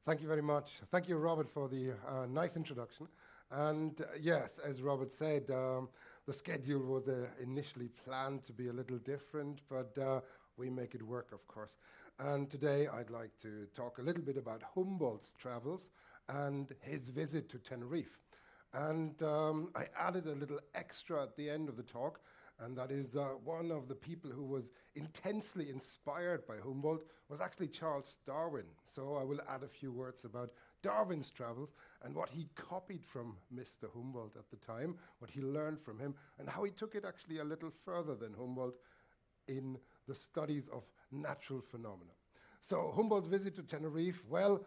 Thank you very much. Thank you, Robert, for the nice introduction. And yes, as Robert said, the schedule was initially planned to be a little different, but we make it work, of course. And today I'd like to talk a little bit about Humboldt's travels and his visit to Tenerife. And I added a little extra at the end of the talk, and that is one of the people who was intensely inspired by Humboldt was actually Charles Darwin. So I will add a few words about Darwin's travels and what he copied from Mr. Humboldt at the time, what he learned from him, and how he took it actually a little further than Humboldt in the studies of natural phenomena. So Humboldt's visit to Tenerife, well,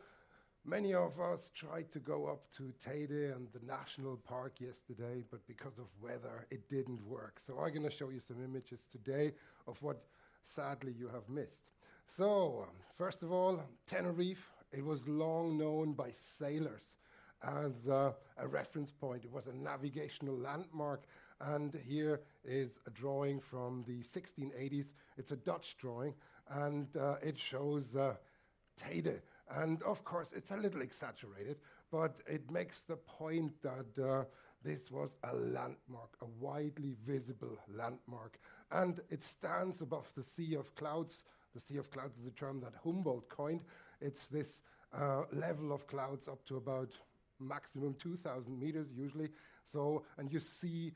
many of us tried to go up to Teide and the national park yesterday, but because of weather, it didn't work. So I'm going to show you some images today of what, sadly, you have missed. So, first of all, Tenerife, it was long known by sailors as a reference point. It was a navigational landmark, and here is a drawing from the 1680s. It's a Dutch drawing, and it shows Teide. And of course, it's a little exaggerated, but it makes the point that this was a landmark, a widely visible landmark. And it stands above the Sea of Clouds. The Sea of Clouds is a term that Humboldt coined. It's this level of clouds up to about maximum 2,000 meters usually. So, and you see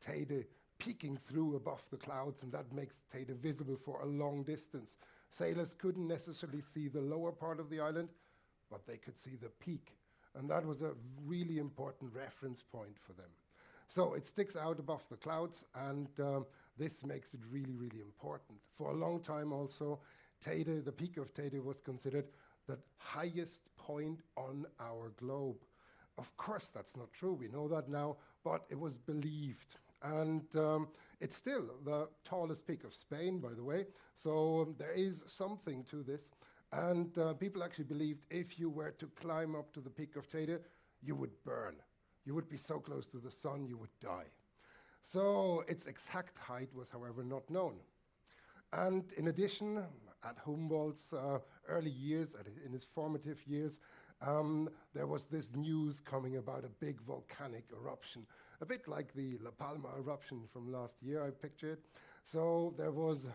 Teide peeking through above the clouds, and that makes Teide visible for a long distance. Sailors couldn't necessarily see the lower part of the island, but they could see the peak. And that was a really important reference point for them. So it sticks out above the clouds, and this makes it really, really important. For a long time also, Teide, the peak of Teide was considered the highest point on our globe. Of course, that's not true. We know that now, but it was believed. And it's still the tallest peak of Spain, by the way. So there is something to this. And people actually believed if you were to climb up to the peak of Teide, you would burn. You would be so close to the sun, you would die. So its exact height was, however, not known. And in addition, at Humboldt's early years, in his formative years, there was this news coming about a big volcanic eruption, a bit like the La Palma eruption from last year, I picture it. So there was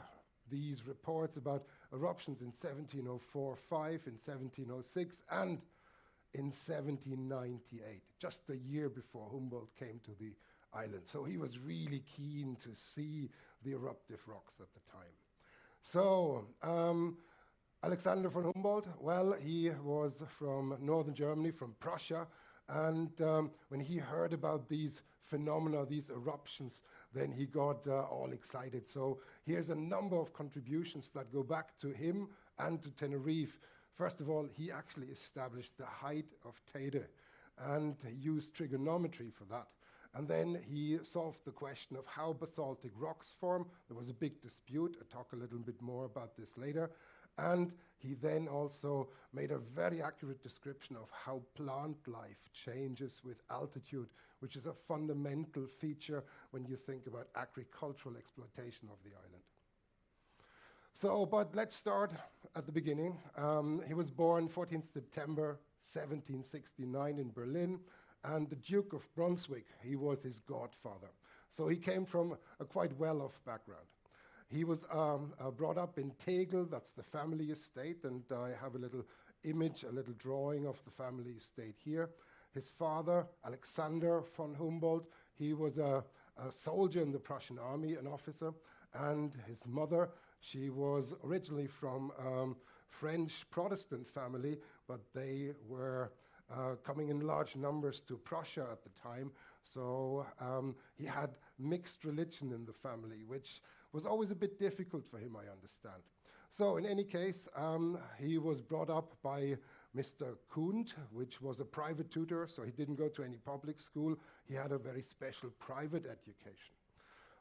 these reports about eruptions in 1704-5, in 1706, and in 1798, just a year before Humboldt came to the island. So he was really keen to see the eruptive rocks at the time. So, Alexander von Humboldt, well, he was from northern Germany, from Prussia, and when he heard about these phenomena, these eruptions, then he got all excited. So here's a number of contributions that go back to him and to Tenerife. First of all, he actually established the height of Teide and used trigonometry for that. And then he solved the question of how basaltic rocks form. There was a big dispute. I'll talk a little bit more about this later. And he then also made a very accurate description of how plant life changes with altitude, which is a fundamental feature when you think about agricultural exploitation of the island. So, but let's start at the beginning. He was born 14th September 1769 in Berlin, and the Duke of Brunswick, he was his godfather. So he came from a quite well-off background. He was brought up in Tegel, that's the family estate, and I have a little image, a little drawing of the family estate here. His father, Alexander von Humboldt, he was a soldier in the Prussian army, an officer, and his mother, she was originally from French Protestant family, but they were coming in large numbers to Prussia at the time. So he had mixed religion in the family, which was always a bit difficult for him, I understand. So in any case, he was brought up by Mr. Kund, which was a private tutor, so he didn't go to any public school. He had a very special private education.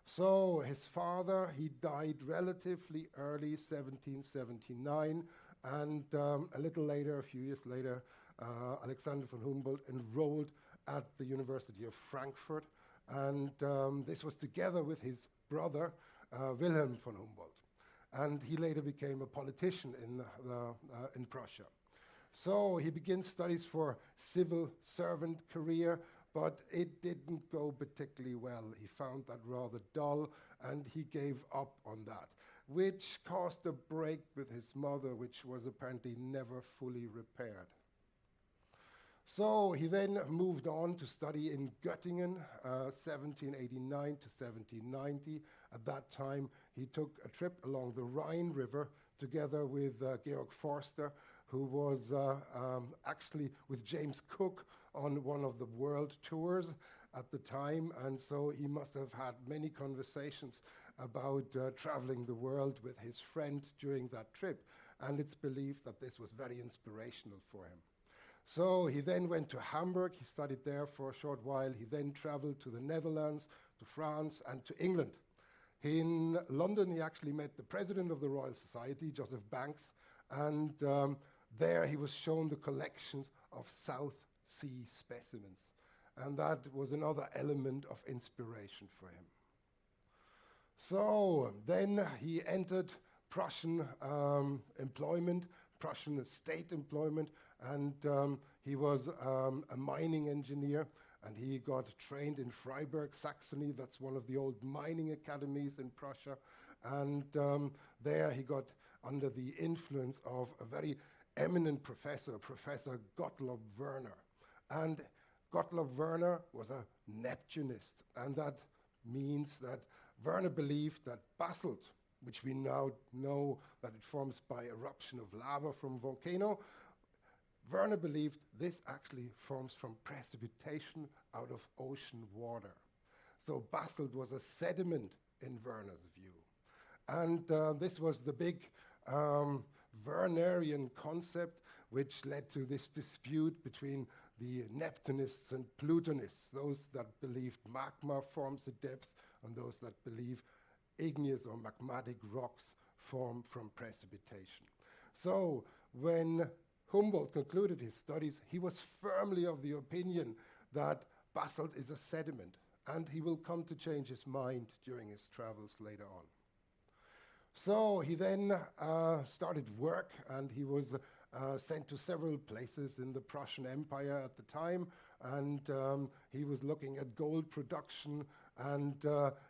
So his father, he died relatively early, 1779, and a little later, a few years later, Alexander von Humboldt enrolled at the University of Frankfurt, and this was together with his brother, Wilhelm von Humboldt. And he later became a politician in Prussia. So he begins studies for civil servant career, but it didn't go particularly well. He found that rather dull, and he gave up on that, which caused a break with his mother, which was apparently never fully repaired. So he then moved on to study in Göttingen, 1789 to 1790. At that time, he took a trip along the Rhine River together with Georg Forster, who was actually with James Cook on one of the world tours at the time. And so he must have had many conversations about traveling the world with his friend during that trip. And it's believed that this was very inspirational for him. So he then went to Hamburg. He studied there for a short while. He then traveled to the Netherlands, to France, and to England. In London, he actually met the president of the Royal Society, Joseph Banks, and there he was shown the collections of South Sea specimens. And that was another element of inspiration for him. So then he entered Prussian employment, Prussian state employment, and he was a mining engineer, and he got trained in Freiburg, Saxony. That's one of the old mining academies in Prussia. And there he got under the influence of a very eminent professor, Professor Gottlob Werner. And Gottlob Werner was a Neptunist, and that means that Werner believed that basalt, which we now know that it forms by eruption of lava from volcano, Werner believed this actually forms from precipitation out of ocean water. So basalt was a sediment in Werner's view. And this was the big Wernerian concept, which led to this dispute between the Neptunists and Plutonists, those that believed magma forms at depth and those that believe igneous or magmatic rocks form from precipitation. So when Humboldt concluded his studies, he was firmly of the opinion that basalt is a sediment, and he will come to change his mind during his travels later on. So he then started work, and he was sent to several places in the Prussian Empire at the time, and he was looking at gold production, and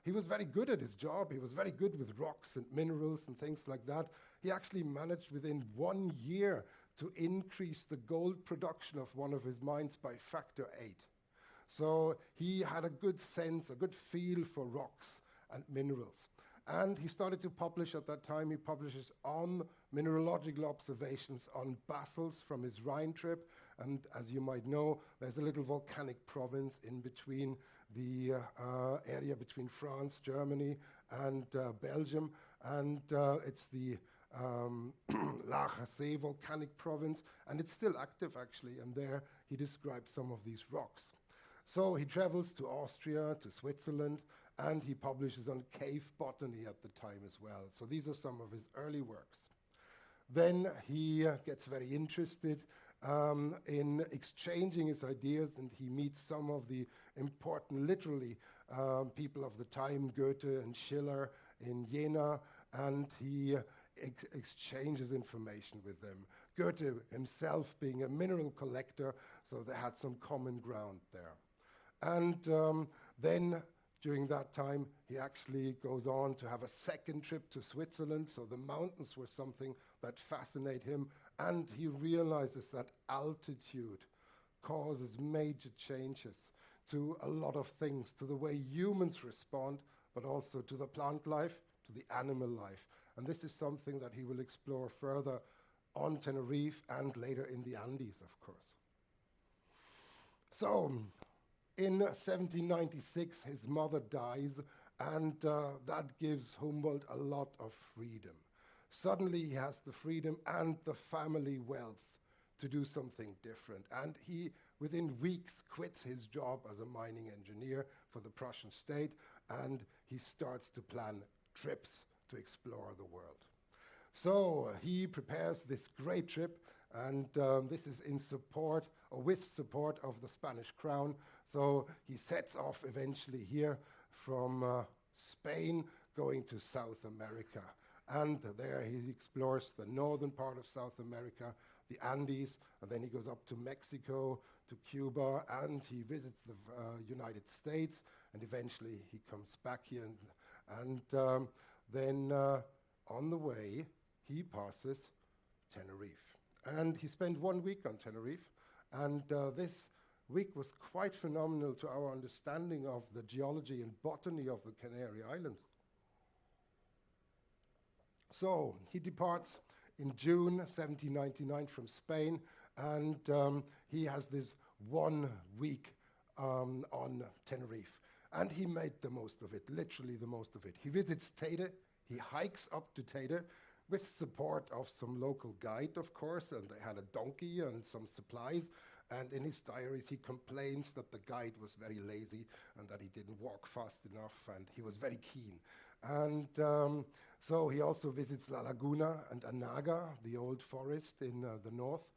he was very good at his job. He was very good with rocks and minerals and things like that. He actually managed within 1 year to increase the gold production of one of his mines by factor 8. So he had a good sense, a good feel for rocks and minerals. And he started to publish at that time. He publishes on mineralogical observations on basalts from his Rhine trip. And as you might know, there's a little volcanic province in between the area between France, Germany, and Belgium. And it's the Lacher volcanic province. And it's still active, actually. And there he describes some of these rocks. So he travels to Austria, to Switzerland, and he publishes on cave botany at the time as well. So these are some of his early works. Then he gets very interested in exchanging his ideas, and he meets some of the important literary people of the time, Goethe and Schiller in Jena, and he exchanges information with them. Goethe himself being a mineral collector, so they had some common ground there. And then during that time, he actually goes on to have a second trip to Switzerland. So the mountains were something that fascinated him. And he realizes that altitude causes major changes to a lot of things, to the way humans respond, but also to the plant life, to the animal life. And this is something that he will explore further on Tenerife and later in the Andes, of course. So in 1796, his mother dies, and that gives Humboldt a lot of freedom. Suddenly, he has the freedom and the family wealth to do something different. And he, within weeks, quits his job as a mining engineer for the Prussian state, and he starts to plan trips to explore the world. So he prepares this great trip, and this is in support, or with support of the Spanish crown. So he sets off eventually here from Spain, going to South America. And there he explores the northern part of South America, the Andes, and then he goes up to Mexico, to Cuba, and he visits the United States, and eventually he comes back here. And then on the way, he passes Tenerife. And he spent 1 week on Tenerife, and this week was quite phenomenal to our understanding of the geology and botany of the Canary Islands. So he departs in June 1799 from Spain, and he has this 1 week on Tenerife. And he made the most of it, literally the most of it. He visits Teide, he hikes up to Teide with support of some local guide, of course, and they had a donkey and some supplies. And in his diaries, he complains that the guide was very lazy and that he didn't walk fast enough, and he was very keen. And so he also visits La Laguna and Anaga, the old forest in the north,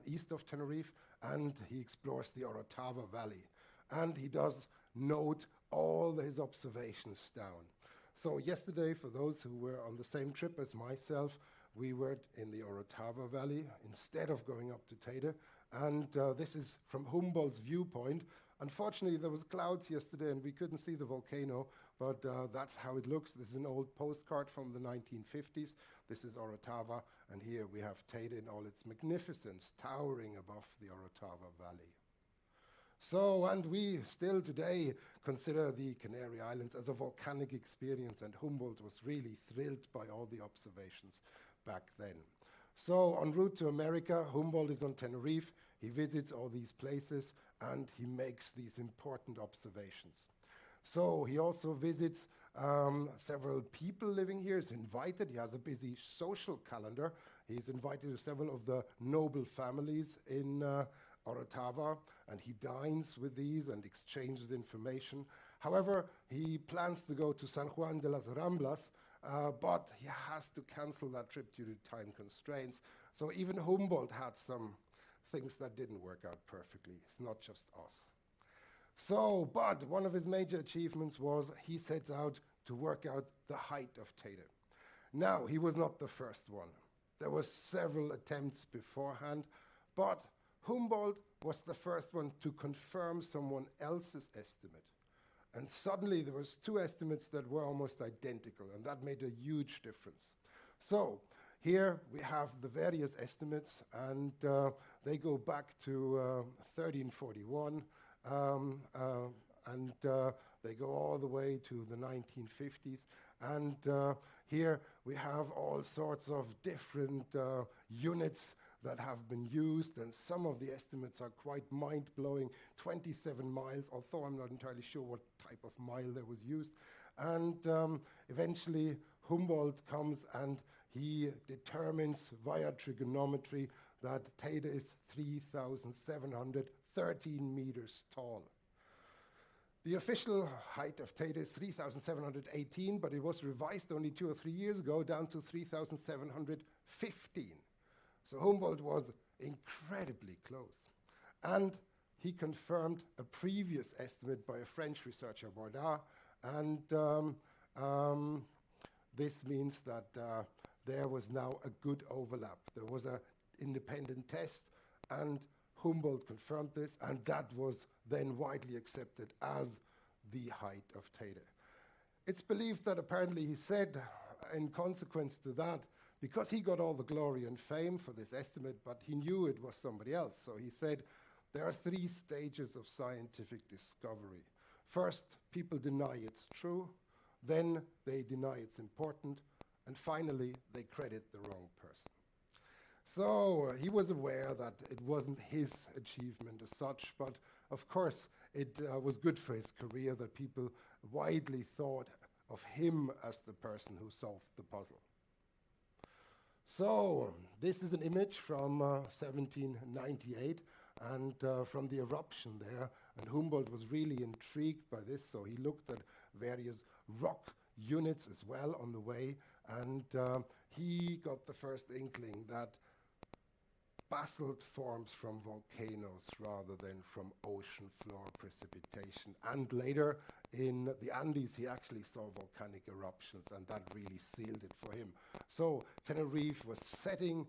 east of Tenerife, and he explores the Orotava Valley. And he does note all his observations down. So yesterday, for those who were on the same trip as myself, we were in the Orotava Valley instead of going up to Teide. And this is from Humboldt's viewpoint. Unfortunately, there was clouds yesterday and we couldn't see the volcano, but that's how it looks. This is an old postcard from the 1950s. This is Orotava, and here we have Teide in all its magnificence, towering above the Orotava Valley. So, and we still today consider the Canary Islands as a volcanic experience, and Humboldt was really thrilled by all the observations back then. So, en route to America, Humboldt is on Tenerife. He visits all these places, and he makes these important observations. So, he also visits several people living here. He's invited. He has a busy social calendar. He's invited to several of the noble families in Orotava, and he dines with these and exchanges information. However, he plans to go to San Juan de las Ramblas, but he has to cancel that trip due to time constraints. So even Humboldt had some things that didn't work out perfectly. It's not just us. So, but one of his major achievements was he sets out to work out the height of Teide. Now, he was not the first one. There were several attempts beforehand, but Humboldt was the first one to confirm someone else's estimate. And suddenly there was 2 estimates that were almost identical, and that made a huge difference. So here we have the various estimates, and they go back to 1341, and they go all the way to the 1950s. And here we have all sorts of different units that have been used, and some of the estimates are quite mind-blowing. 27 miles, although I'm not entirely sure what type of mile that was used. And eventually Humboldt comes and he determines via trigonometry that Teide is 3,713 meters tall. The official height of Teide is 3,718, but it was revised only 2 or 3 years ago down to 3,715. So Humboldt was incredibly close. And he confirmed a previous estimate by a French researcher, Bourdin, and this means that there was now a good overlap. There was an independent test, and Humboldt confirmed this, and that was then widely accepted as the height of Teide. It's believed that apparently he said, in consequence to that, because he got all the glory and fame for this estimate, but he knew it was somebody else. So he said, there are 3 stages of scientific discovery. First, people deny it's true. Then they deny it's important. And finally, they credit the wrong person. So he was aware that it wasn't his achievement as such, but of course it was good for his career that people widely thought of him as the person who solved the puzzle. So this is an image from 1798 and from the eruption there, and Humboldt was really intrigued by this, so he looked at various rock units as well on the way, and he got the first inkling that basalt forms from volcanoes rather than from ocean floor precipitation. And later in the Andes, he actually saw volcanic eruptions, and that really sealed it for him. So Tenerife was setting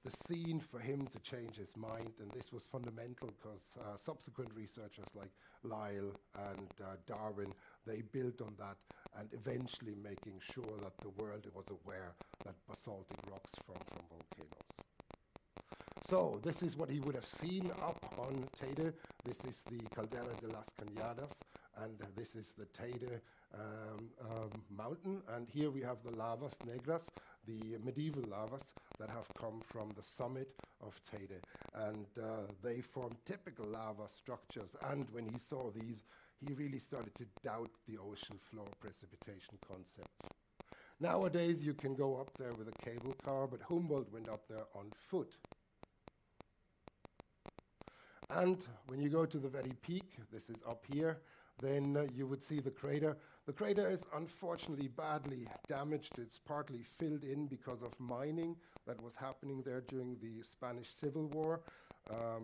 the scene for him to change his mind, and this was fundamental because subsequent researchers like Lyell and Darwin, they built on that and eventually making sure that the world was aware that basaltic rocks from volcanoes. So this is what he would have seen up on Teide. This is the Caldera de las Cañadas, and this is the Teide mountain. And here we have the lavas negras, the medieval lavas that have come from the summit of Teide. And they form typical lava structures. And when he saw these, he really started to doubt the ocean floor precipitation concept. Nowadays, you can go up there with a cable car, but Humboldt went up there on foot. And when you go to the very peak, this is up here, then you would see the crater. The crater is unfortunately badly damaged. It's partly filled in because of mining that was happening there during the Spanish Civil War.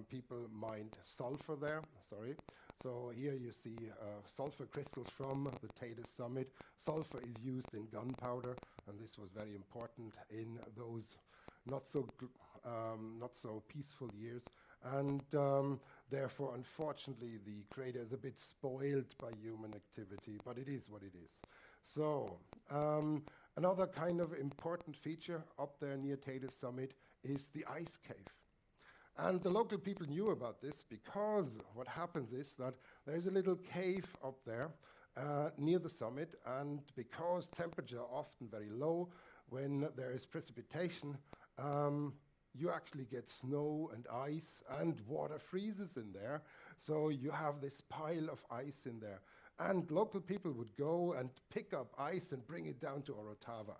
People mined sulfur there, So here you see sulfur crystals from the Teide summit. Sulfur is used in gunpowder, and this was very important in those not so peaceful years. And therefore, unfortunately, the crater is a bit spoiled by human activity, but it is what it is. So another kind of important feature up there near Teide summit is the ice cave. And the local people knew about this because what happens is that there's a little cave up there near the summit, and because temperatures are often very low, when there is precipitation, you actually get snow and ice, and water freezes in there. So you have this pile of ice in there. And local people would go and pick up ice and bring it down to Orotava.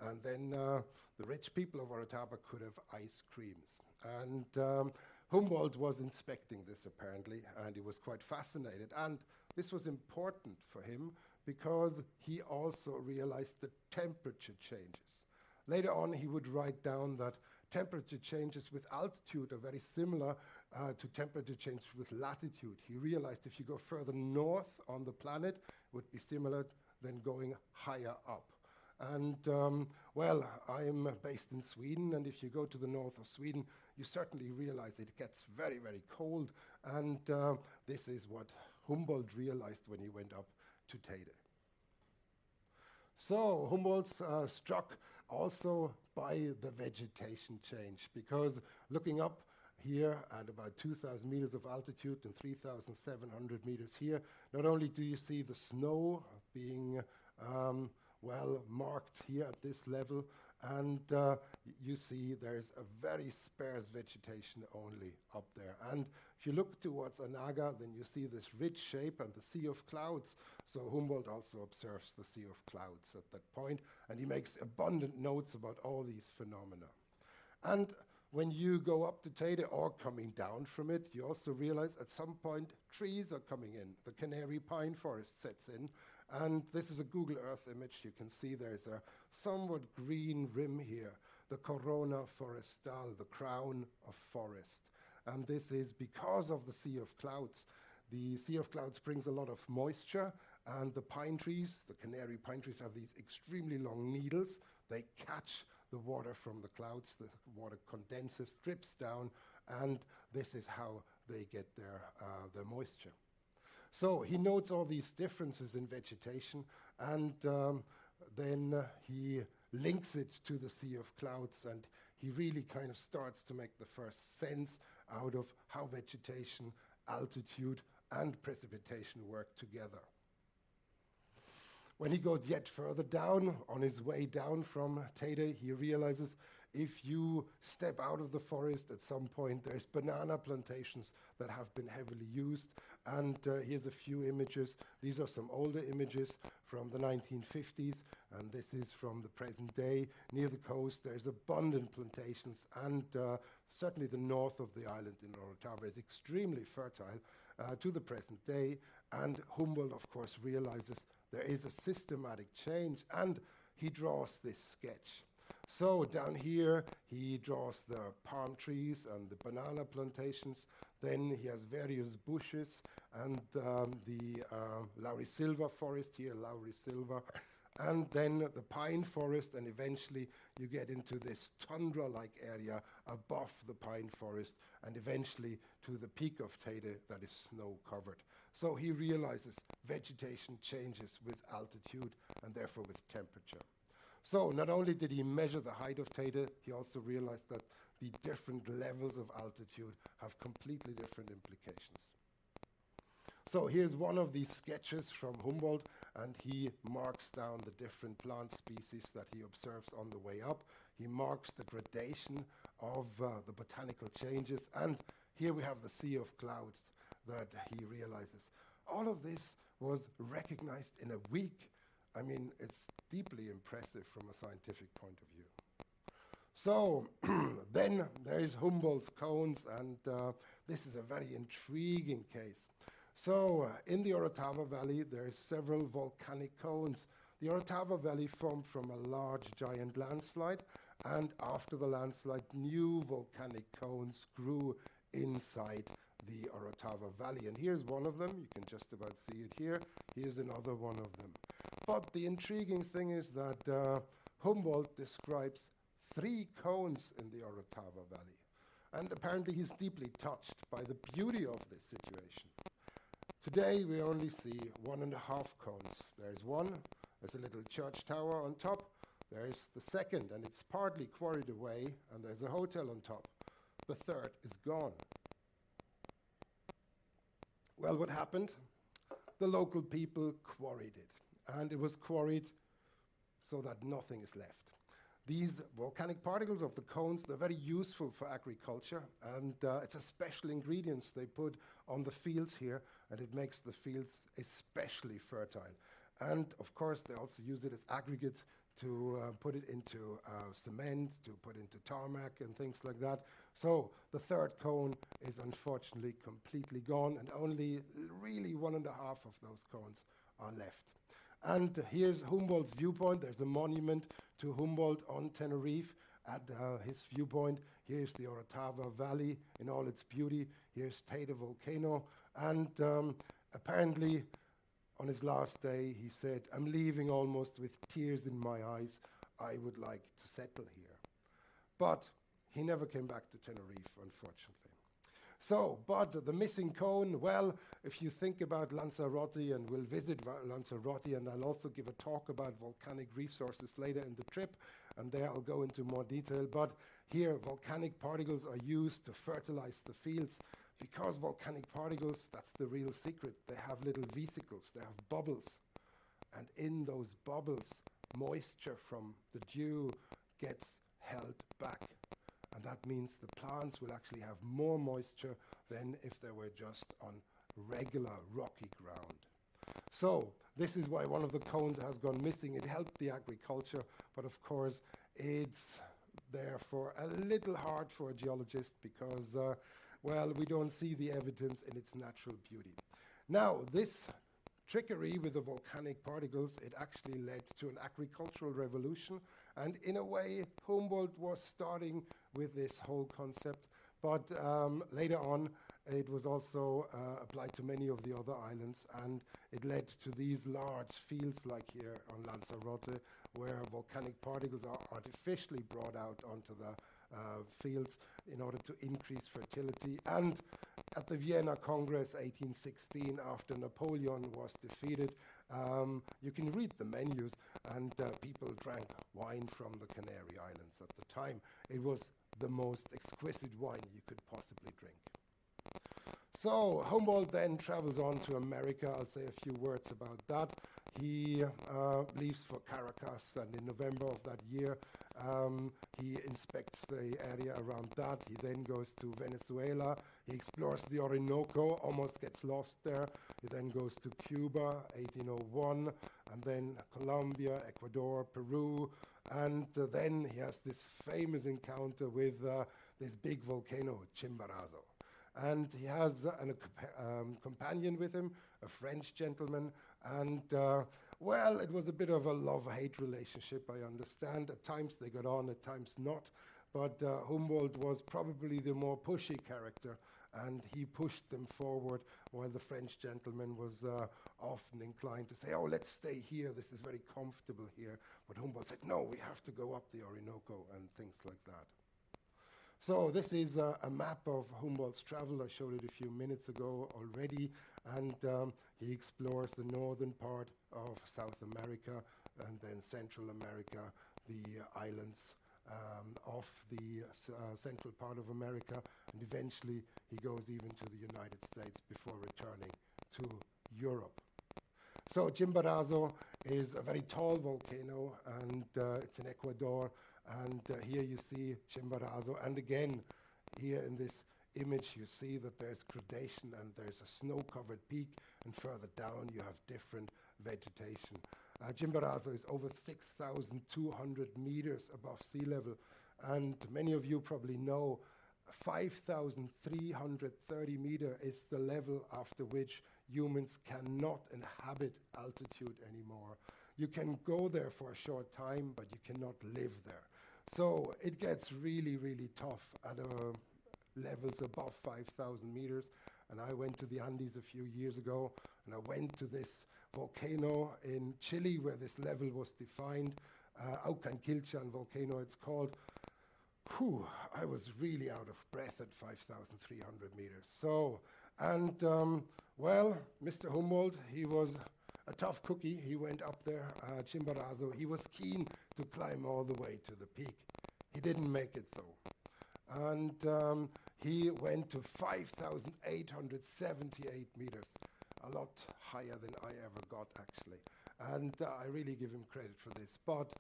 And then the rich people of Orotava could have ice creams. And Humboldt was inspecting this apparently, and he was quite fascinated. And this was important for him because he also realized the temperature changes. Later on, he would write down that temperature changes with altitude are very similar to temperature changes with latitude. He realized if you go further north on the planet, it would be similar than going higher up. And well, I'm based in Sweden, and if you go to the north of Sweden, you certainly realize it gets very, very cold. And this is what Humboldt realized when he went up to Teide. So Humboldt's struck also by the vegetation change, because looking up here at about 2,000 meters of altitude and 3,700 meters here, not only do you see the snow being well marked here at this level, and you see there's a very sparse vegetation only up there. And if you look towards Anaga, then you see this ridge shape and the sea of clouds. So Humboldt also observes the sea of clouds at that point, and he makes abundant notes about all these phenomena. And when you go up to Teide or coming down from it, you also realize at some point trees are coming in. The Canary pine forest sets in, and this is a Google Earth image. You can see there's a somewhat green rim here, the corona forestal, the crown of forest. And this is because of the sea of clouds. The sea of clouds brings a lot of moisture, and the pine trees, the Canary pine trees, have these extremely long needles. They catch the water from the clouds, the water condenses, drips down, and this is how they get their moisture. So he notes all these differences in vegetation, and then he links it to the sea of clouds, and he really kind of starts to make the first sense out of how vegetation, altitude, and precipitation work together. When he goes yet further down, on his way down from Teide, he realizes if you step out of the forest at some point, there's banana plantations that have been heavily used. And here's a few images. These are some older images from the 1950s, and this is from the present day. Near the coast, there's abundant plantations, and certainly the north of the island in Orotava is extremely fertile to the present day. And Humboldt, of course, realizes there is a systematic change, and he draws this sketch. So down here, he draws the palm trees and the banana plantations. Then he has various bushes and the laurisilva forest here, laurisilva, and then the pine forest, and eventually you get into this tundra-like area above the pine forest, and eventually to the peak of Teide that is snow-covered. So he realizes vegetation changes with altitude and therefore with temperature. So not only did he measure the height of Teide, he also realized that the different levels of altitude have completely different implications. So here's one of these sketches from Humboldt, and he marks down the different plant species that he observes on the way up. He marks the gradation of the botanical changes, and here we have the sea of clouds that he realizes. All of this was recognized in a week. I mean, it's deeply impressive from a scientific point of view. So then there is Humboldt's cones, and this is a very intriguing case. So in the Orotava Valley, there are several volcanic cones. The Orotava Valley formed from a large giant landslide, and after the landslide, new volcanic cones grew inside the Orotava Valley. And here's one of them. You can just about see it here. Here's another one of them. But the intriguing thing is that Humboldt describes 3 cones in the Orotava Valley. And apparently he's deeply touched by the beauty of this situation. Today we only see 1.5 cones. There's one, there's a little church tower on top. There's the second, and it's partly quarried away, and there's a hotel on top. The third is gone. Well, what happened? The local people quarried it, and it was quarried so that nothing is left. These volcanic particles of the cones, they're very useful for agriculture, and it's a special ingredients they put on the fields here, and it makes the fields especially fertile. And of course, they also use it as aggregate to put it into cement, to put into tarmac and things like that. So the third cone is unfortunately completely gone, and only really 1.5 of those cones are left. And here's Humboldt's viewpoint. There's a monument to Humboldt on Tenerife at his viewpoint. Here's the Orotava Valley in all its beauty. Here's Teide volcano. And apparently, on his last day, he said, "I'm leaving almost with tears in my eyes. I would like to settle here." But he never came back to Tenerife, unfortunately. So, but the missing cone, well, if you think about Lanzarote, and we'll visit Lanzarote, and I'll also give a talk about volcanic resources later in the trip, and there I'll go into more detail. But here, volcanic particles are used to fertilize the fields. Because volcanic particles, that's the real secret, they have little vesicles, they have bubbles. And in those bubbles, moisture from the dew gets held back. And that means the plants will actually have more moisture than if they were just on regular rocky ground. So this is why one of the cones has gone missing. It helped the agriculture, but of course it's therefore a little hard for a geologist because, well, we don't see the evidence in its natural beauty. Now, this trickery with the volcanic particles, it actually led to an agricultural revolution. And in a way, Humboldt was starting with this whole concept. But later on, it was also applied to many of the other islands. And it led to these large fields like here on Lanzarote, where volcanic particles are artificially brought out onto the fields in order to increase fertility. And at the Vienna Congress 1816, after Napoleon was defeated, you can read the menus, and people drank wine from the Canary Islands at the time. It was the most exquisite wine you could possibly drink. So Humboldt then travels on to America. I'll say a few words about that. He leaves for Caracas, and in November of that year, he inspects the area around that. He then goes to Venezuela. He explores the Orinoco, almost gets lost there. He then goes to Cuba, 1801, and then Colombia, Ecuador, Peru, and then he has this famous encounter with this big volcano, Chimborazo. And he has a companion with him, a French gentleman, and Well, it was a bit of a love-hate relationship, I understand. At times they got on, at times not. But Humboldt was probably the more pushy character, and he pushed them forward, while the French gentleman was often inclined to say, oh, let's stay here, this is very comfortable here. But Humboldt said, no, we have to go up the Orinoco, and things like that. So this is a map of Humboldt's travel. I showed it a few minutes ago already, and he explores the northern part of South America and then Central America, the islands off the central part of America, and eventually he goes even to the United States before returning to Europe. So Chimborazo is a very tall volcano, and it's in Ecuador. And here you see Chimborazo. And again, here in this image, you see that there's gradation and there's a snow-covered peak. And further down, you have different vegetation. Chimborazo is over 6,200 meters above sea level. And many of you probably know 5,330 meters is the level after which humans cannot inhabit altitude anymore. You can go there for a short time, but you cannot live there. So it gets really, really tough at levels above 5,000 meters. And I went to the Andes a few years ago, and I went to this volcano in Chile where this level was defined, Aucanquilchan volcano it's called. Whew, I was really out of breath at 5,300 meters. So, and well, Mr. Humboldt, he was a tough cookie. He went up there, Chimborazo. He was keen to climb all the way to the peak. He didn't make it though. And he went to 5,878 meters, a lot higher than I ever got actually. And I really give him credit for this. But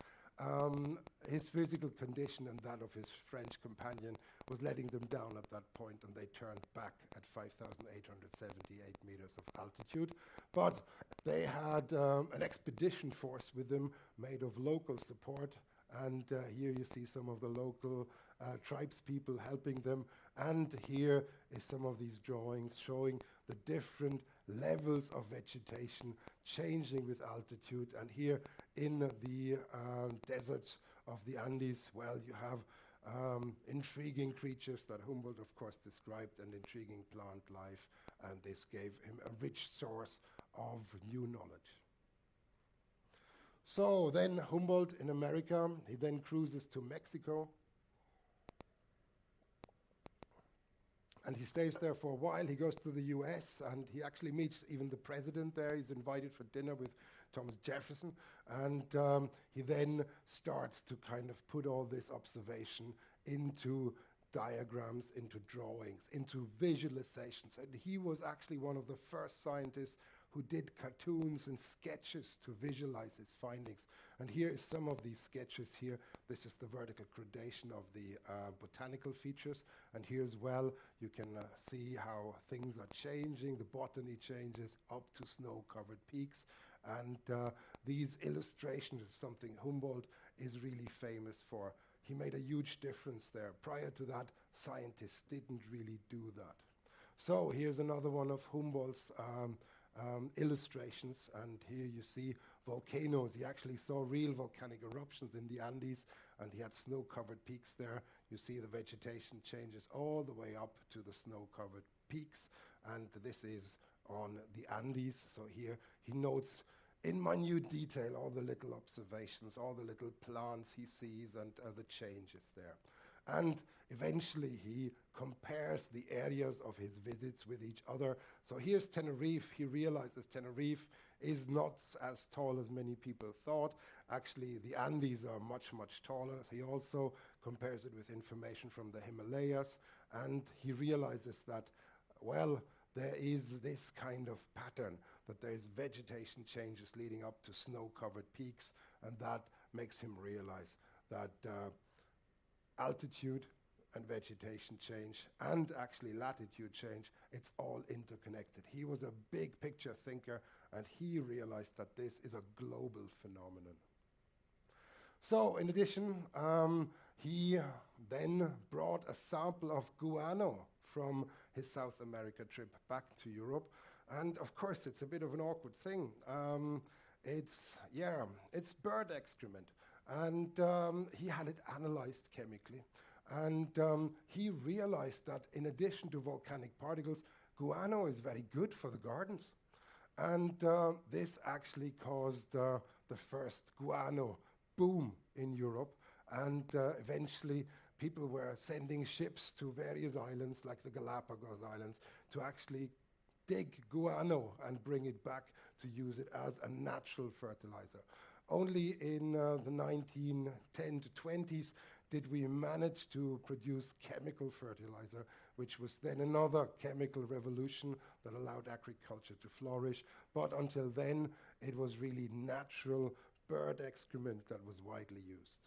his physical condition and that of his French companion was letting them down at that point, and they turned back at 5,878 meters of altitude. But they had an expedition force with them made of local support, and here you see some of the local tribespeople helping them, and here is some of these drawings showing the different levels of vegetation changing with altitude. And here in the deserts of the Andes, well, you have intriguing creatures that Humboldt, of course, described, and intriguing plant life, and this gave him a rich source of new knowledge. So then Humboldt in America, he then cruises to Mexico, and he stays there for a while. He goes to the US, and he actually meets even the president there. He's invited for dinner with Thomas Jefferson, and he then starts to kind of put all this observation into diagrams, into drawings, into visualizations. And he was actually one of the first scientists who did cartoons and sketches to visualize his findings. And here is some of these sketches here. This is the vertical gradation of the botanical features. And here as well, you can see how things are changing. The botany changes up to snow-covered peaks. And these illustrations are something Humboldt is really famous for. He made a huge difference there. Prior to that, scientists didn't really do that. So here's another one of Humboldt's illustrations, and here you see volcanoes. He actually saw real volcanic eruptions in the Andes, and he had snow-covered peaks there. You see the vegetation changes all the way up to the snow-covered peaks, and this is on the Andes. So here he notes in minute detail all the little observations, all the little plants he sees, and the changes there. And eventually he compares the areas of his visits with each other. So here's Tenerife. He realizes Tenerife is not as tall as many people thought. Actually, the Andes are much, much taller. He also compares it with information from the Himalayas, and he realizes that, well, there is this kind of pattern, that there is vegetation changes leading up to snow-covered peaks, and that makes him realize that altitude and vegetation change, and actually latitude change, it's all interconnected. He was a big picture thinker, and he realized that this is a global phenomenon. So in addition, he then brought a sample of guano from his South America trip back to Europe. And of course, it's a bit of an awkward thing. It's bird excrement. And he had it analyzed chemically. And he realized that in addition to volcanic particles, guano is very good for the gardens. And this actually caused the first guano boom in Europe. And eventually, people were sending ships to various islands, like the Galapagos Islands, to actually dig guano and bring it back to use it as a natural fertilizer. Only in the 1910 to 20s did we manage to produce chemical fertilizer, which was then another chemical revolution that allowed agriculture to flourish. But until then, it was really natural bird excrement that was widely used.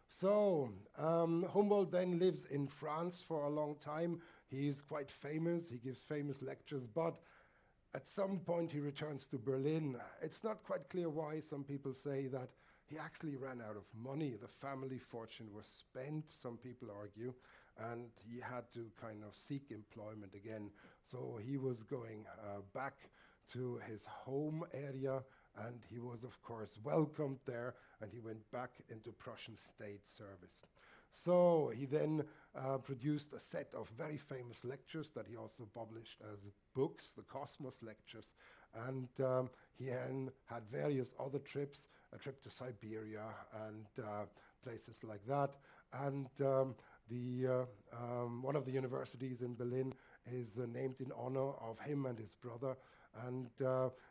So, Humboldt then lives in France for a long time. He is quite famous, he gives famous lectures, but at some point he returns to Berlin. It's not quite clear why. Some people say that he actually ran out of money. The family fortune was spent, some people argue, and he had to kind of seek employment again. So he was going back to his home area, and he was, of course, welcomed there, and he went back into Prussian state service. So he then produced a set of very famous lectures that he also published as books, the Cosmos Lectures. And he then had various other trips, a trip to Siberia and places like that. And one of the universities in Berlin is named in honor of him and his brother. And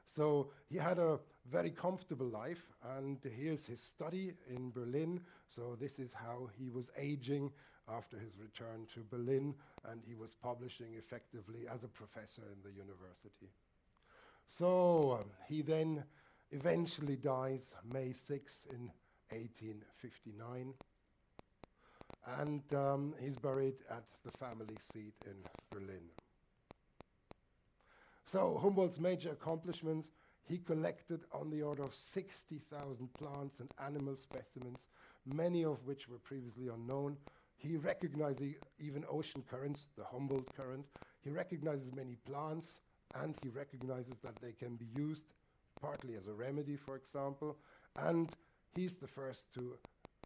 so he had a very comfortable life, and here's his study in Berlin. So this is how he was aging after his return to Berlin, and he was publishing effectively as a professor in the university. So he then eventually dies May 6 in 1859, and he's buried at the family seat in Berlin. So Humboldt's major accomplishments: he collected on the order of 60,000 plants and animal specimens, many of which were previously unknown. He recognized even ocean currents, the Humboldt current. He recognizes many plants, and he recognizes that they can be used partly as a remedy, for example. And he's the first to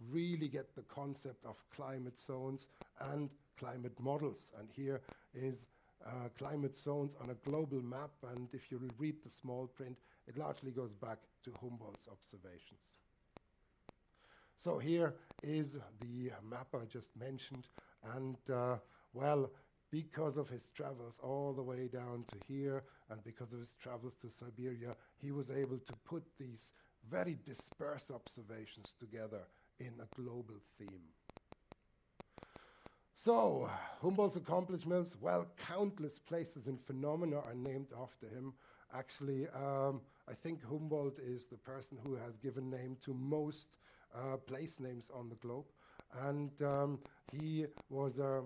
really get the concept of climate zones and climate models. And here is climate zones on a global map, and if you read the small print, it largely goes back to Humboldt's observations. So here is the map I just mentioned, and well, because of his travels all the way down to here, and because of his travels to Siberia, he was able to put these very dispersed observations together in a global theme. So, Humboldt's accomplishments, well, countless places and phenomena are named after him. Actually, I think Humboldt is the person who has given name to most place names on the globe. And he was a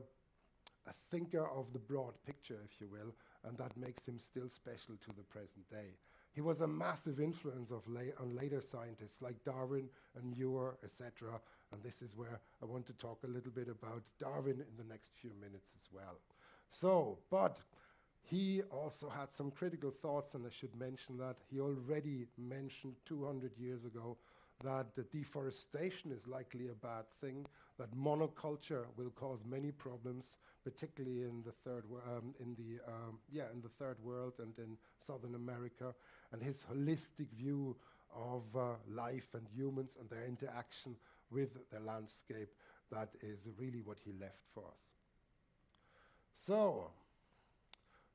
thinker of the broad picture, if you will, and that makes him still special to the present day. He was a massive influence on later scientists like Darwin and Muir, etc. And this is where I want to talk a little bit about Darwin in the next few minutes as well. So, but he also had some critical thoughts, and I should mention that he already mentioned 200 years ago that the deforestation is likely a bad thing, that monoculture will cause many problems, particularly in the third world and in Southern America, and his holistic view of life and humans and their interaction with the landscape. That is really what he left for us. So,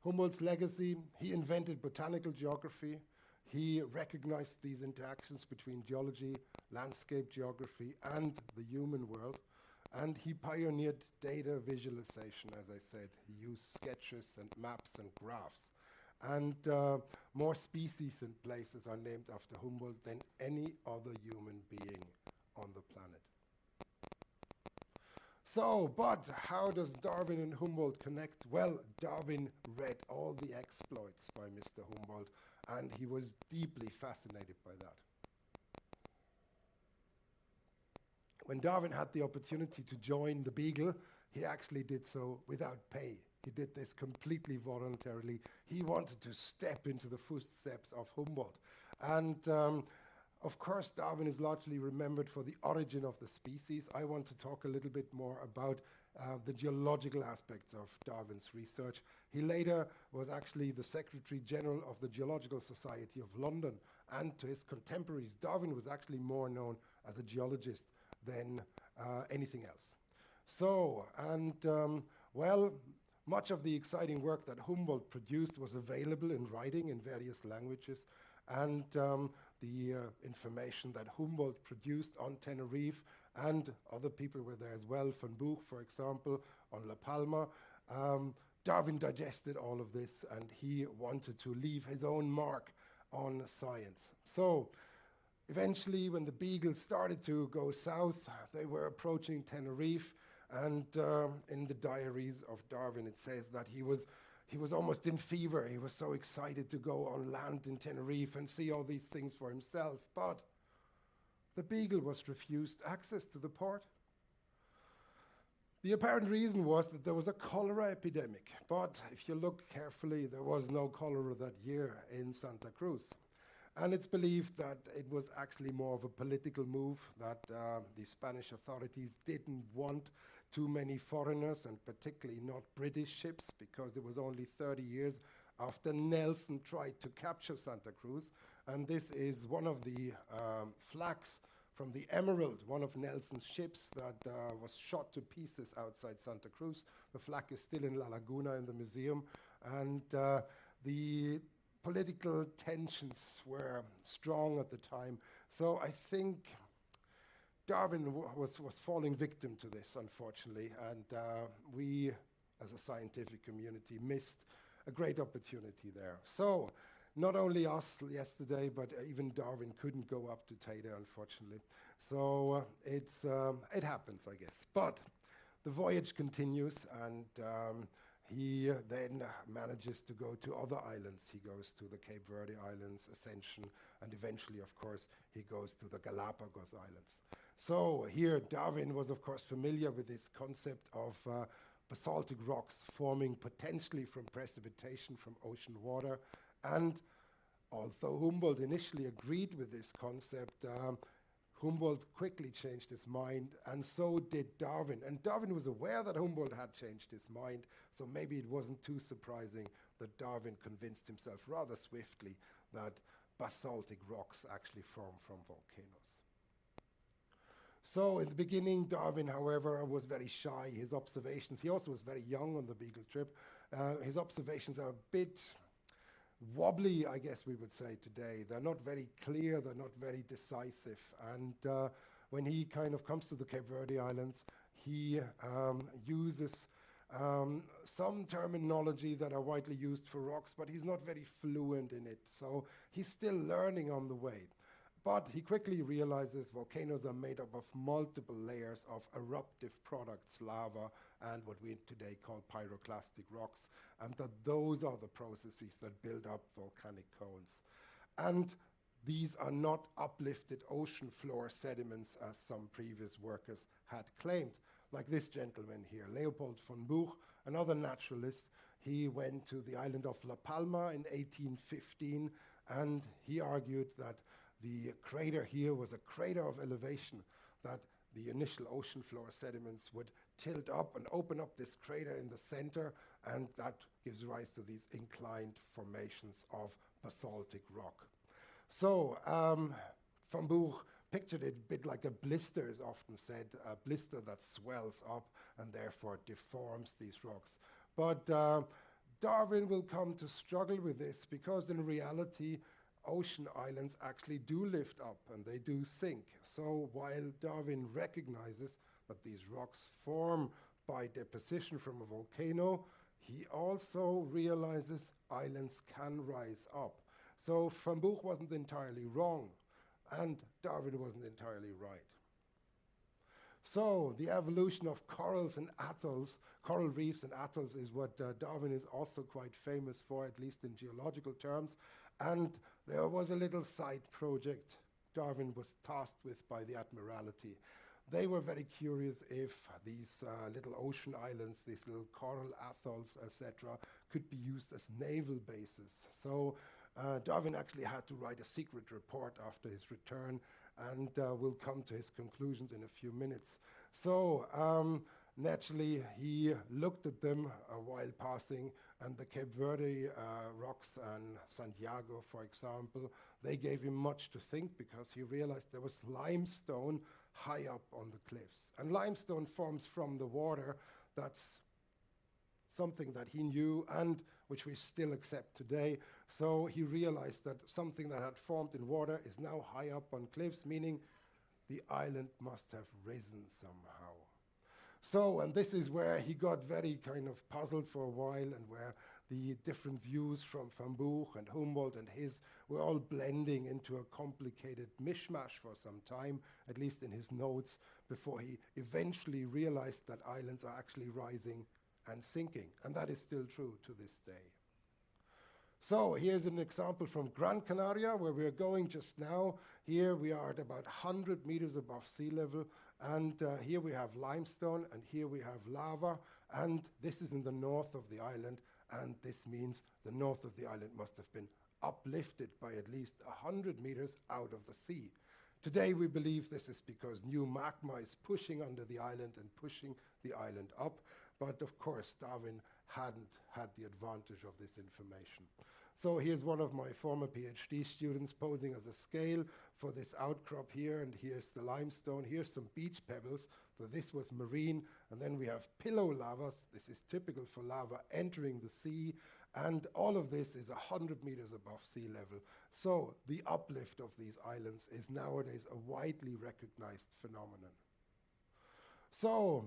Humboldt's legacy: he invented botanical geography. He recognized these interactions between geology, landscape geography, and the human world. And he pioneered data visualization, as I said. He used sketches and maps and graphs. And more species and places are named after Humboldt than any other human being on the planet. So, but how does Darwin and Humboldt connect? Well, Darwin read all the exploits by Mr. Humboldt, and he was deeply fascinated by that. When Darwin had the opportunity to join the Beagle, he actually did so without pay. He did this completely voluntarily. He wanted to step into the footsteps of Humboldt. And of course, Darwin is largely remembered for the origin of the species. I want to talk a little bit more about the geological aspects of Darwin's research. He later was actually the Secretary General of the Geological Society of London, and to his contemporaries, Darwin was actually more known as a geologist than anything else. So, and well, much of the exciting work that Humboldt produced was available in writing in various languages, and the information that Humboldt produced on Tenerife, and other people were there as well, Van Buch, for example, on La Palma. Darwin digested all of this, and he wanted to leave his own mark on science. So eventually, when the Beagle started to go south, they were approaching Tenerife, and in the diaries of Darwin, it says that he was almost in fever. He was so excited to go on land in Tenerife and see all these things for himself. But the Beagle was refused access to the port. The apparent reason was that there was a cholera epidemic. But if you look carefully, there was no cholera that year in Santa Cruz. And it's believed that it was actually more of a political move, that the Spanish authorities didn't want too many foreigners, and particularly not British ships, because it was only 30 years after Nelson tried to capture Santa Cruz. And this is one of the flags from the Emerald, one of Nelson's ships that was shot to pieces outside Santa Cruz. The flag is still in La Laguna in the museum. And the political tensions were strong at the time. So I think Darwin was falling victim to this, unfortunately, and we, as a scientific community, missed a great opportunity there. So not only us yesterday, but even Darwin couldn't go up to Taita, unfortunately. So it happens, I guess. But the voyage continues, and he then manages to go to other islands. He goes to the Cape Verde Islands, Ascension, and eventually, of course, he goes to the Galapagos Islands. So here, Darwin was, of course, familiar with this concept of basaltic rocks forming potentially from precipitation from ocean water. And although Humboldt initially agreed with this concept, Humboldt quickly changed his mind, and so did Darwin. And Darwin was aware that Humboldt had changed his mind, so maybe it wasn't too surprising that Darwin convinced himself rather swiftly that basaltic rocks actually form from volcanoes. So in the beginning, Darwin, however, was very shy. His observations, he also was very young on the Beagle trip. His observations are a bit wobbly, I guess we would say today. They're not very clear, they're not very decisive. And when he kind of comes to the Cape Verde Islands, he uses some terminology that are widely used for rocks, but he's not very fluent in it. So he's still learning on the way. But he quickly realizes volcanoes are made up of multiple layers of eruptive products, lava, and what we today call pyroclastic rocks, and that those are the processes that build up volcanic cones. And these are not uplifted ocean floor sediments, as some previous workers had claimed, like this gentleman here, Leopold von Buch, another naturalist. He went to the island of La Palma in 1815, and he argued that the crater here was a crater of elevation, that the initial ocean floor sediments would tilt up and open up this crater in the center, and that gives rise to these inclined formations of basaltic rock. So Van Buch pictured it a bit like a blister, is often said, a blister that swells up and therefore deforms these rocks. But Darwin will come to struggle with this, because in reality, ocean islands actually do lift up and they do sink. So while Darwin recognizes that these rocks form by deposition from a volcano, he also realizes islands can rise up. So Van Buch wasn't entirely wrong, and Darwin wasn't entirely right. So the evolution of corals and atolls, coral reefs and atolls, is what Darwin is also quite famous for, at least in geological terms. And there was a little side project Darwin was tasked with by the Admiralty. They were very curious if these little ocean islands, these little coral atolls, etc., could be used as naval bases. So Darwin actually had to write a secret report after his return, and we'll come to his conclusions in a few minutes. So naturally, he looked at them while passing, and the Cape Verde rocks and Santiago, for example, they gave him much to think because he realized there was limestone high up on the cliffs. And limestone forms from the water. That's something that he knew and which we still accept today. So he realized that something that had formed in water is now high up on cliffs, meaning the island must have risen somehow. So, and this is where he got very kind of puzzled for a while, and where the different views from Van Buch and Humboldt and his were all blending into a complicated mishmash for some time, at least in his notes, before he eventually realized that islands are actually rising and sinking. And that is still true to this day. So here's an example from Gran Canaria, where we're going just now. Here we are at about 100 meters above sea level, and here we have limestone, and here we have lava, and this is in the north of the island, and this means the north of the island must have been uplifted by at least 100 meters out of the sea. Today we believe this is because new magma is pushing under the island and pushing the island up, but of course Darwin hadn't had the advantage of this information. So here's one of my former PhD students posing as a scale for this outcrop here, and here's the limestone, here's some beach pebbles, so this was marine, and then we have pillow lavas. This is typical for lava entering the sea, and all of this is 100 meters above sea level. So the uplift of these islands is nowadays a widely recognized phenomenon. So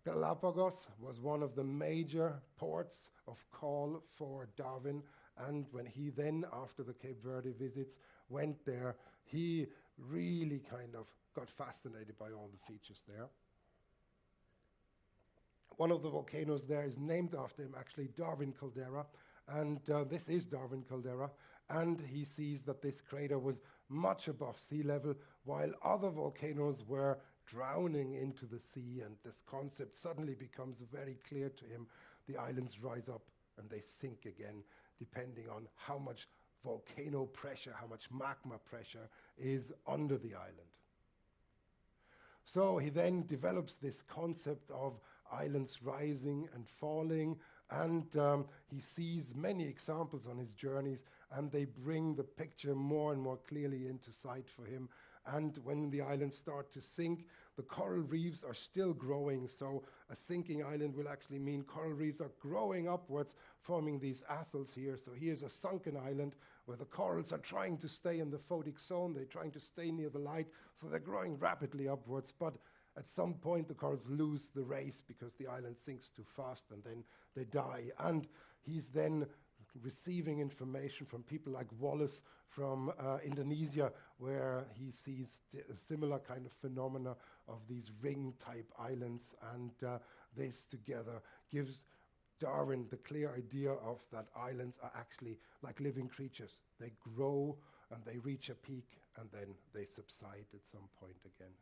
Galapagos was one of the major ports of call for Darwin, and when he then, after the Cape Verde visits, went there, he really kind of got fascinated by all the features there. One of the volcanoes there is named after him, actually, Darwin caldera, and this is Darwin caldera, and he sees that this crater was much above sea level, while other volcanoes were drowning into the sea, and this concept suddenly becomes very clear to him. The islands rise up and they sink again, depending on how much volcano pressure, how much magma pressure is under the island. So he then develops this concept of islands rising and falling, and he sees many examples on his journeys, and they bring the picture more and more clearly into sight for him. And when the islands start to sink, the coral reefs are still growing, so a sinking island will actually mean coral reefs are growing upwards, forming these atolls here. So here's a sunken island where the corals are trying to stay in the photic zone, they're trying to stay near the light, so they're growing rapidly upwards, but at some point the corals lose the race because the island sinks too fast, and then they die. And he's then receiving information from people like Wallace from Indonesia, where he sees a similar kind of phenomena of these ring-type islands, and this together gives Darwin the clear idea of that islands are actually like living creatures. They grow and they reach a peak and then they subside at some point again.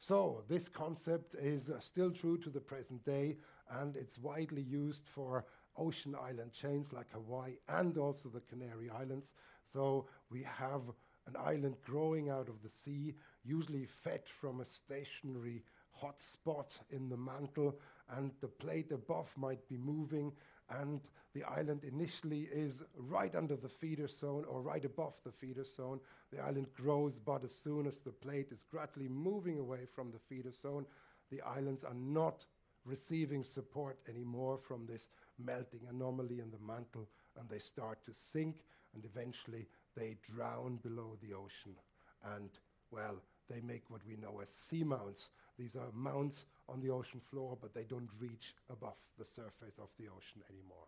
So this concept is still true to the present day, and it's widely used for ocean island chains like Hawaii and also the Canary Islands. So we have an island growing out of the sea, usually fed from a stationary hot spot in the mantle, and the plate above might be moving, and the island initially is right under the feeder zone or right above the feeder zone. The island grows, but as soon as the plate is gradually moving away from the feeder zone, the islands are not receiving support anymore from this melting anomaly in the mantle, and they start to sink, and eventually they drown below the ocean. And, well, they make what we know as seamounts. These are mounts on the ocean floor, but they don't reach above the surface of the ocean anymore.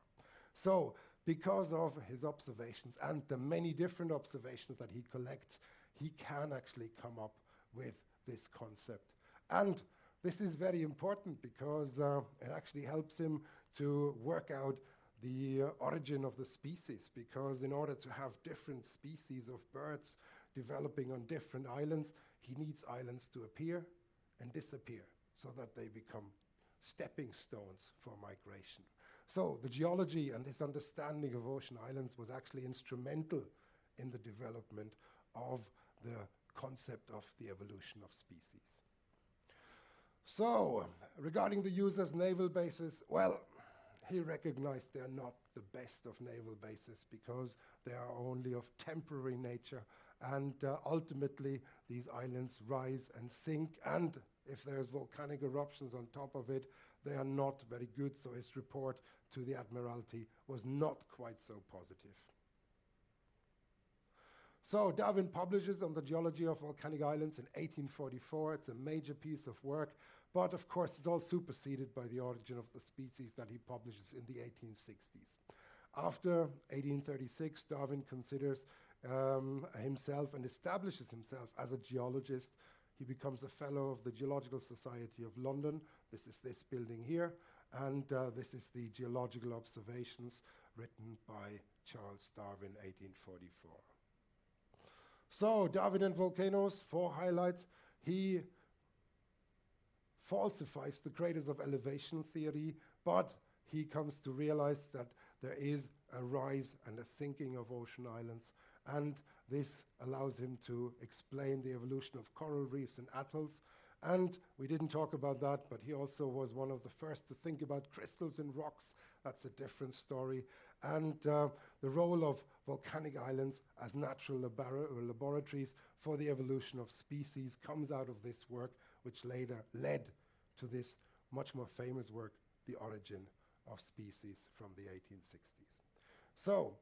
So, because of his observations and the many different observations that he collects, he can actually come up with this concept. And this is very important because it actually helps him to work out the origin of the species, because in order to have different species of birds developing on different islands, he needs islands to appear and disappear so that they become stepping stones for migration. So the geology and his understanding of ocean islands was actually instrumental in the development of the concept of the evolution of species. So, regarding the use as naval bases, well, he recognized they're not the best of naval bases because they are only of temporary nature, and ultimately these islands rise and sink, and if there's volcanic eruptions on top of it, they are not very good, so his report to the Admiralty was not quite so positive. So Darwin publishes on the geology of volcanic islands in 1844. It's a major piece of work, but of course it's all superseded by the origin of the species that he publishes in the 1860s. After 1836, Darwin considers himself and establishes himself as a geologist. He becomes a fellow of the Geological Society of London. This is this building here, and this is the Geological Observations written by Charles Darwin, 1844. So, Darwin and volcanoes, 4 highlights. He falsifies the craters of elevation theory, but he comes to realize that there is a rise and a sinking of ocean islands, and this allows him to explain the evolution of coral reefs and atolls. And we didn't talk about that, but he also was one of the first to think about crystals in rocks. That's a different story. And the role of volcanic islands as natural laboratories for the evolution of species comes out of this work, which later led to this much more famous work, The Origin of Species, from the 1860s. So